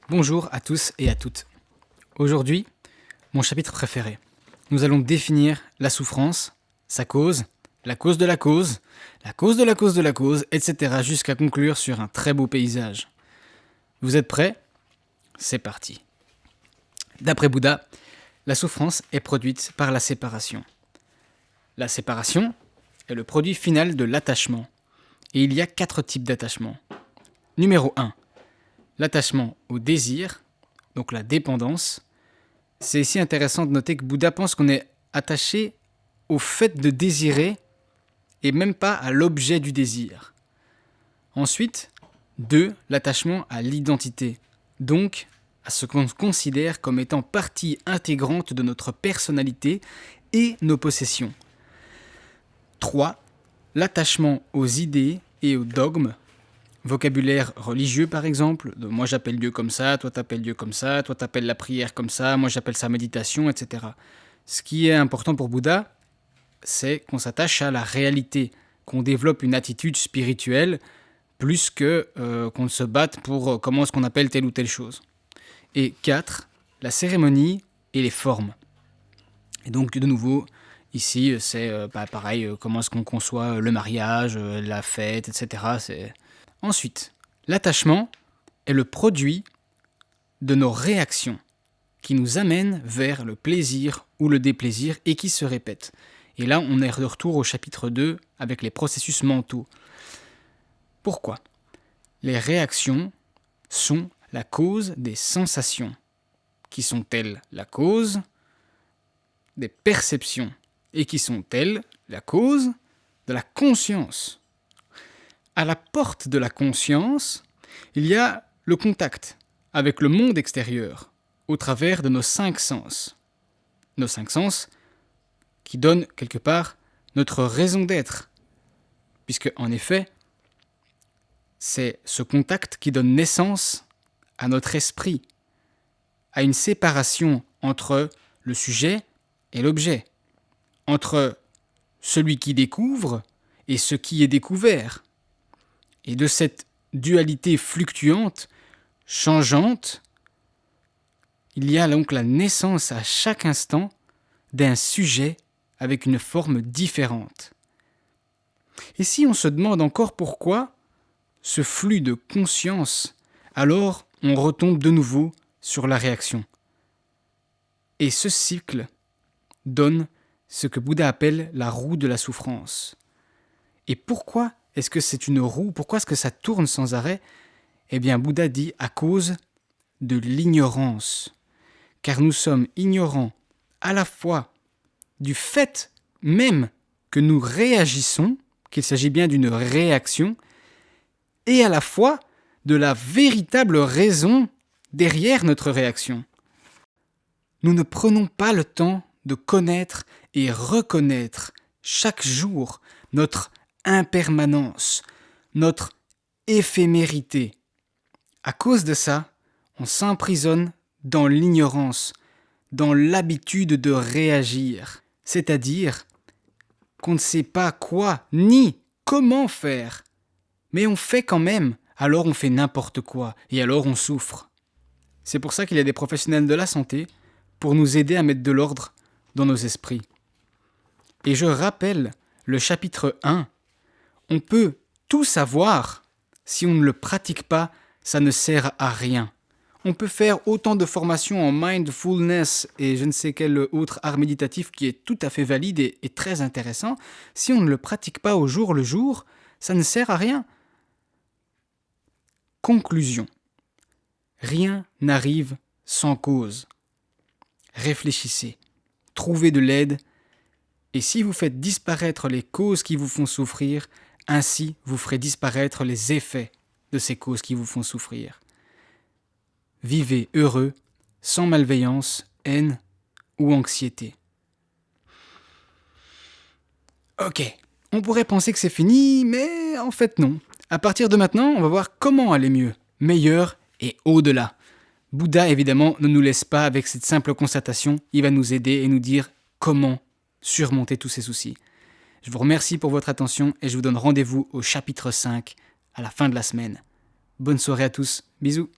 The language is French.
Bonjour à tous et à toutes. Aujourd'hui, mon chapitre préféré. Nous allons définir la souffrance, sa cause, la cause de la cause, la cause de la cause de la cause, etc. jusqu'à conclure sur un très beau paysage. Vous êtes prêts ? C'est parti. D'après Bouddha, la souffrance est produite par la séparation. La séparation est le produit final de l'attachement. Et il y a 4 types d'attachement. Numéro 1. L'attachement au désir, donc la dépendance. C'est ici intéressant de noter que Bouddha pense qu'on est attaché au fait de désirer et même pas à l'objet du désir. Ensuite, 2. L'attachement à l'identité, donc à ce qu'on considère comme étant partie intégrante de notre personnalité et nos possessions. 3. L'attachement aux idées et aux dogmes, vocabulaire religieux par exemple, moi j'appelle Dieu comme ça, toi t'appelles Dieu comme ça, toi t'appelles la prière comme ça, moi j'appelle ça méditation, etc. Ce qui est important pour Bouddha, c'est qu'on s'attache à la réalité, qu'on développe une attitude spirituelle plus que qu'on ne se batte pour comment est-ce qu'on appelle telle ou telle chose. Et 4, la cérémonie et les formes. Et donc de nouveau, ici c'est pareil, comment est-ce qu'on conçoit le mariage, la fête, etc. Ensuite, l'attachement est le produit de nos réactions qui nous amènent vers le plaisir ou le déplaisir et qui se répètent. Et là, on est de retour au chapitre 2 avec les processus mentaux. Pourquoi ? Les réactions sont la cause des sensations, qui sont-elles la cause des perceptions et qui sont-elles la cause de la conscience. À la porte de la conscience, il y a le contact avec le monde extérieur au travers de nos 5 sens. Nos 5 sens qui donnent quelque part notre raison d'être. Puisque, en effet, c'est ce contact qui donne naissance à notre esprit, à une séparation entre le sujet et l'objet, entre celui qui découvre et ce qui est découvert. Et de cette dualité fluctuante, changeante, il y a donc la naissance à chaque instant d'un sujet avec une forme différente. Et si on se demande encore pourquoi ce flux de conscience, alors on retombe de nouveau sur la réaction. Et ce cycle donne ce que Bouddha appelle la roue de la souffrance. Et pourquoi est-ce que c'est une roue ? Pourquoi est-ce que ça tourne sans arrêt ? Eh bien, Bouddha dit à cause de l'ignorance. Car nous sommes ignorants à la fois du fait même que nous réagissons, qu'il s'agit bien d'une réaction, et à la fois de la véritable raison derrière notre réaction. Nous ne prenons pas le temps de connaître et reconnaître chaque jour notre impermanence, notre éphémérité. À cause de ça, on s'emprisonne dans l'ignorance, dans l'habitude de réagir, c'est-à-dire qu'on ne sait pas quoi ni comment faire, mais on fait quand même, alors on fait n'importe quoi, et alors on souffre. C'est pour ça qu'il y a des professionnels de la santé pour nous aider à mettre de l'ordre dans nos esprits. Et je rappelle le chapitre 1, on peut tout savoir, si on ne le pratique pas, ça ne sert à rien. On peut faire autant de formations en mindfulness et je ne sais quel autre art méditatif qui est tout à fait valide et très intéressant. Si on ne le pratique pas au jour le jour, ça ne sert à rien. Conclusion. Rien n'arrive sans cause. Réfléchissez, trouvez de l'aide et si vous faites disparaître les causes qui vous font souffrir, ainsi vous ferez disparaître les effets de ces causes qui vous font souffrir. Vivez heureux, sans malveillance, haine ou anxiété. Ok, on pourrait penser que c'est fini, mais en fait non. À partir de maintenant, on va voir comment aller mieux, meilleur et au-delà. Bouddha, évidemment, ne nous laisse pas avec cette simple constatation, il va nous aider et nous dire comment surmonter tous ces soucis. Je vous remercie pour votre attention et je vous donne rendez-vous au chapitre 5 à la fin de la semaine. Bonne soirée à tous, bisous.